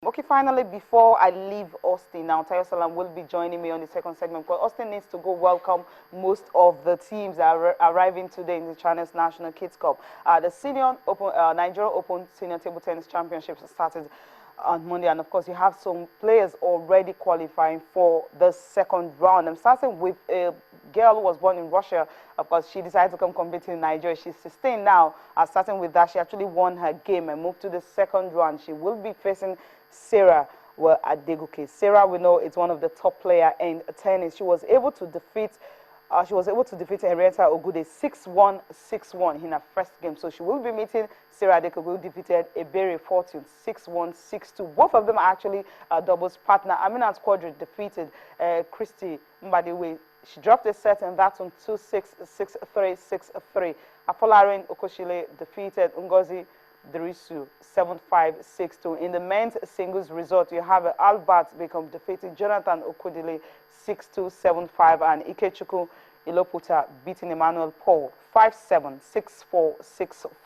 Okay, finally, before I leave Austin now, Tayo Salam will be joining me on the second segment because Austin needs to go welcome most of the teams that are arriving today in the China's National Kids Cup. The Senior Open, Nigeria Open Senior Table Tennis Championships started on Monday, and of course, you have some players already qualifying for the second round. I'm starting with a girl who was born in Russia. Of course, she decided to come compete in Nigeria. She's 16 now. Starting with that, she actually won her game and moved to the second round. She will be facing Sarah Adegoke. Sarah, we know, is one of the top player in tennis. She was able to defeat Henrietta Ogude 6-1, 6-1 in her first game. So she will be meeting Sarah Adegoke, who defeated Ebere Fortune 6-1, 6-2. Both of them are actually doubles partner. Aminat Quadri defeated Christy Mbadiwe. She dropped a set in that one 2-6, 6-3, 6-3. Apolarin Okoshile defeated Ngozi Derisu 7-5, 6-2. In the men's singles result, you have Albert Beckham defeating Jonathan Okudile 6-2, 7-5, and Ikechukwu Iloputa beating Emmanuel Paul 5-7, 6-4,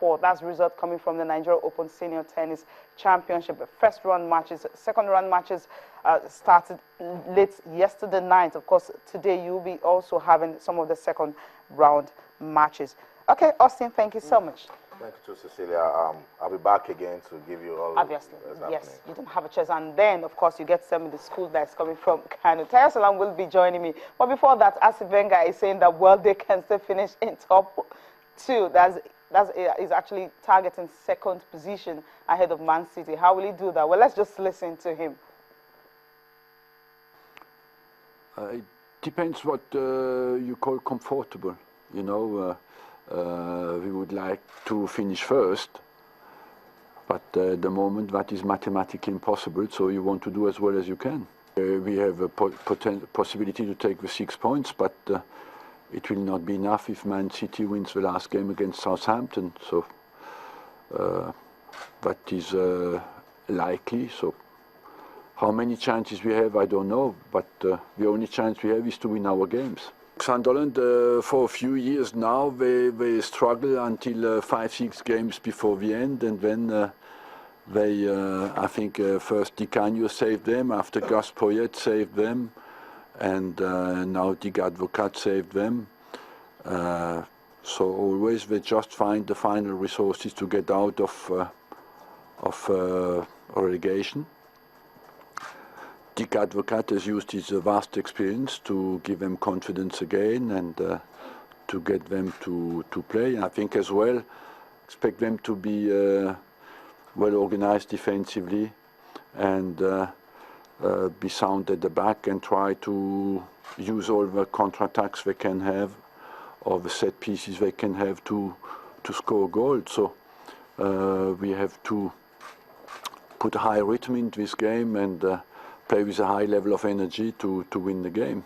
6-4. That's the result coming from the Nigeria Open Senior Tennis Championship. First round matches, second round matches started late yesterday night. Of course, today you'll be also having some of the second round matches. Okay, Austin, thank you so much. Thank you, Cecilia. I'll be back again to give you all. Obviously, yes, you don't have a choice. And then, of course, you get some of the school that's coming from Kano. Tayo Salam will be joining me. But before that, Arsene Wenger is saying that, well, they can still finish in top two. He's actually targeting second position ahead of Man City. How will he do that? Well, let's just listen to him. It depends what you call comfortable, you know. We would like to finish first, but at the moment that is mathematically impossible, so you want to do as well as you can. We have a possibility to take the 6 points, but it will not be enough if Man City wins the last game against Southampton, so that is likely. So how many chances we have, I don't know, but the only chance we have is to win our games. Sunderland, for a few years now, they struggle until 5-6 games before the end, and then I think first Di Canio saved them, after Gus Poyet saved them, and now Dick Advocat saved them. So always they just find the final resources to get out of relegation. Dick Advocat has used his vast experience to give them confidence again and to get them to play. And I think as well, expect them to be well organized defensively and be sound at the back and try to use all the counter-attacks they can have or the set pieces they can have to score goals. So we have to put a high rhythm into this game and play with a high level of energy to win the game.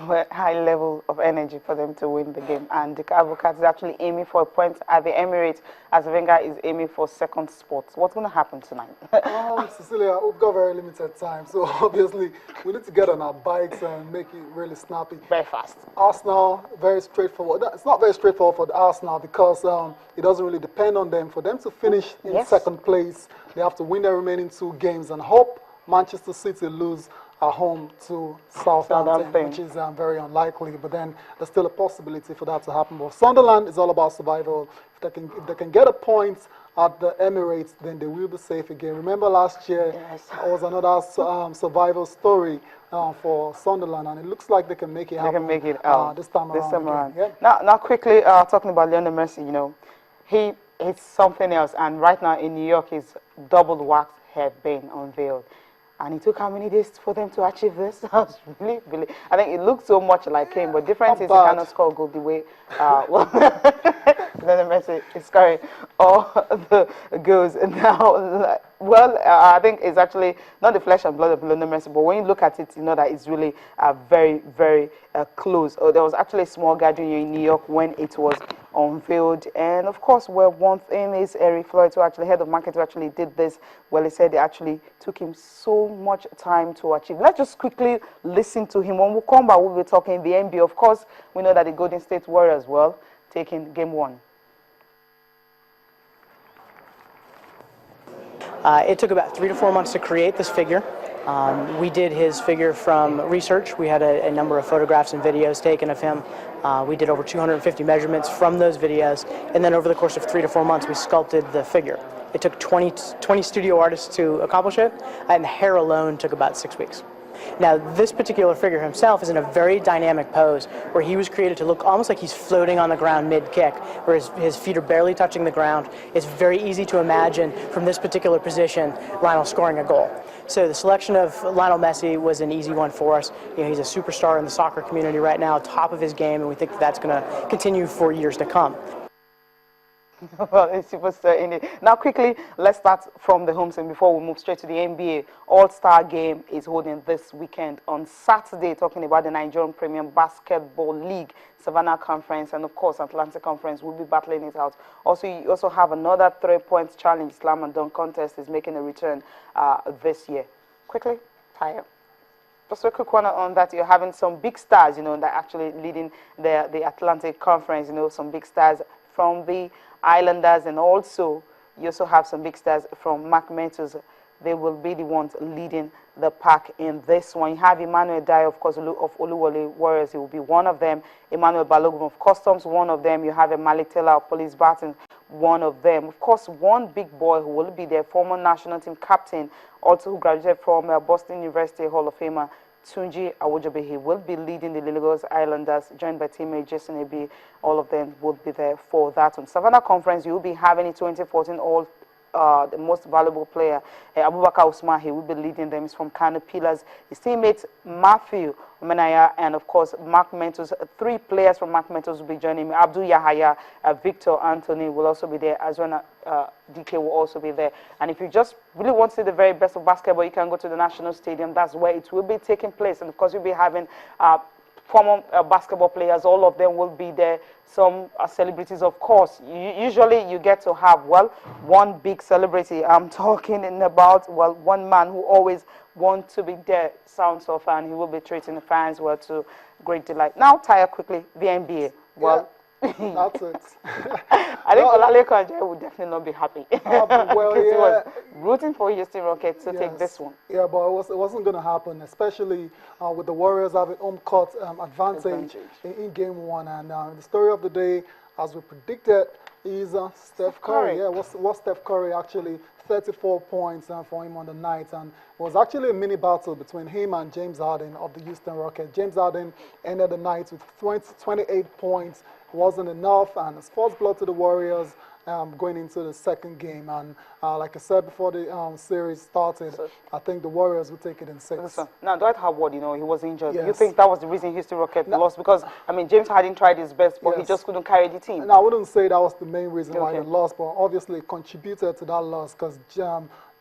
Well, high level of energy for them to win the game. And the Advocat is actually aiming for a point at the Emirates as Wenger is aiming for second spot. What's going to happen tonight? Cecilia, we've got very limited time, so obviously we need to get on our bikes and make it really snappy. Very fast. Arsenal, very straightforward. It's not very straightforward for the Arsenal because it doesn't really depend on them. For them to finish in second place, they have to win their remaining 2 games and hope Manchester City lose at home to Southampton, which is very unlikely, but then there's still a possibility for that to happen. But Sunderland is all about survival. If they can get a point at the Emirates, then they will be safe again. Remember last year, there was another survival story for Sunderland, and it looks like they can make it happen. They can make it out this time around. Yeah. Now quickly talking about Lionel Messi, you know, he's something else, and right now in New York, his double wax have been unveiled. And it took how many days for them to achieve this? I think it looked so much like him, but difference is he cannot score a goal the way Lionel Messi is scoring all the goals now. Well, I think it's actually not the flesh and blood of Lionel Messi, but when you look at it, you know that it's really very, very close. There was actually a small gathering in New York when it was unveiled. And of course, well, one thing is Eric Floyd, who actually head of market, who actually did this. Well, he said it actually took him so much time to achieve. Let's just quickly listen to him. When we come back, we'll be talking the NBA. Of course, we know that the Golden State Warriors, well, taking game 1. It took about 3 to 4 months to create this figure. We did his figure from research. We had a number of photographs and videos taken of him. We did over 250 measurements from those videos, and then over the course of 3 to 4 months, we sculpted the figure. It took 20 studio artists to accomplish it, and the hair alone took about 6 weeks. Now, this particular figure himself is in a very dynamic pose where he was created to look almost like he's floating on the ground mid-kick, where his feet are barely touching the ground. It's very easy to imagine from this particular position Lionel scoring a goal. So the selection of Lionel Messi was an easy one for us. You know, he's a superstar in the soccer community right now, top of his game, and we think that's going to continue for years to come. Well, a superstar indeed. Now, quickly, let's start from the home team before we move straight to the NBA. All-Star game is holding this weekend on Saturday, talking about the Nigerian Premium Basketball League, Savannah Conference, and of course, Atlantic Conference will be battling it out. Also, you also have another 3-point challenge. Slam and dunk contest is making a return this year. Quickly, Tayo. Just a quick one on that. You're having some big stars, you know, that actually leading the Atlantic Conference, you know, some big stars from the Islanders, and also you also have some big stars from Mark Mentos. They will be the ones leading the pack in this one. You have Emmanuel Dye, of course, of Oluwole Warriors. He will be one of them. Emmanuel Balogun of Customs, one of them. You have Malik Taylor of Police Baton, one of them. Of course, one big boy who will be their former national team captain, also who graduated from Boston University Hall of Famer, Tunji Awojobe. He will be leading the Lagos Islanders, joined by teammate Jason Ebi. All of them will be there for that. On Savannah Conference, you will be having a 2014 the most valuable player, Abubakar Usman. He will be leading them. He's from Kano Pillars. His teammate Matthew Menaya, and of course Mark Mentos. 3 players from Mark Mentos will be joining me. Abdul Yahaya, Victor Anthony will also be there, as well as DK will also be there. And if you just really want to see the very best of basketball, you can go to the National Stadium. That's where it will be taking place. And of course, you'll be having former basketball players. All of them will be there. Some celebrities, of course. Usually you get to have, well, one big celebrity. I'm talking about, well, one man who always wants to be there, sounds so fun. He will be treating the fans well to great delight. Now, Tayo, quickly, the NBA. Well, that's it. I think Olalekan Ajayi would definitely not be happy. Well, he was rooting for Houston Rockets to take this one. Yeah, but it wasn't going to happen, especially with the Warriors having home court advantage in game 1. And the story of the day, as we predicted, is Steph Curry. Yeah, was Steph Curry actually 34 points for him on the night, and it was actually a mini battle between him and James Harden of the Houston Rockets. James Harden ended the night with 28 points. It wasn't enough, and it's first blood to the Warriors going into the second game. And like I said before the series started, I think the Warriors will take it in 6. Listen, now, Dwight Howard, you know, he was injured. Yes. You think that was the reason Houston Rockets lost? Because, I mean, James Harden tried his best, but he just couldn't carry the team. And I wouldn't say that was the main reason why they lost, but obviously it contributed to that loss because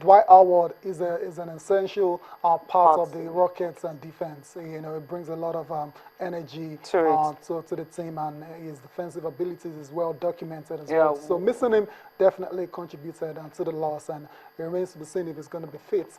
Dwight Howard is an essential part of the Rockets and defense. You know, it brings a lot of energy to the team, and his defensive abilities is well documented as well. So missing him definitely contributed to the loss, and it remains to be seen if he's going to be fit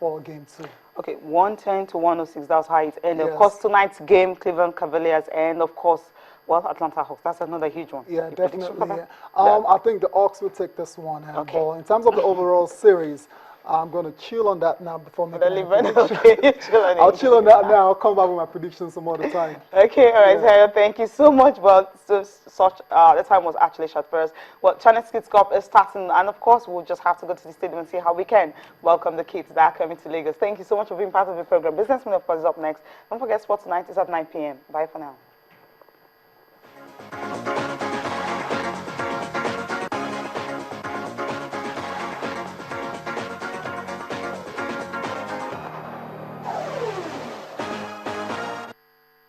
for game 2. Okay, 110 to 106. That's how it ended. Of course, tonight's game, Cleveland Cavaliers, and of course, well, Atlanta Hawks. That's another huge one. Yeah, definitely. I think the Hawks will take this one. But in terms of the overall series, I'm going to chill on that now before making my prediction. I'll chill on that now. I'll come back with my predictions some other time. Okay, all right, Tayo, thank you so much. But the time was actually short for us. Well, Channels Kids Cup is starting, and of course, we'll just have to go to the stadium and see how we can welcome the kids that are coming to Lagos. Thank you so much for being part of the program. Businessman, of course, is up next. Don't forget, Sports Night is at 9 p.m. Bye for now.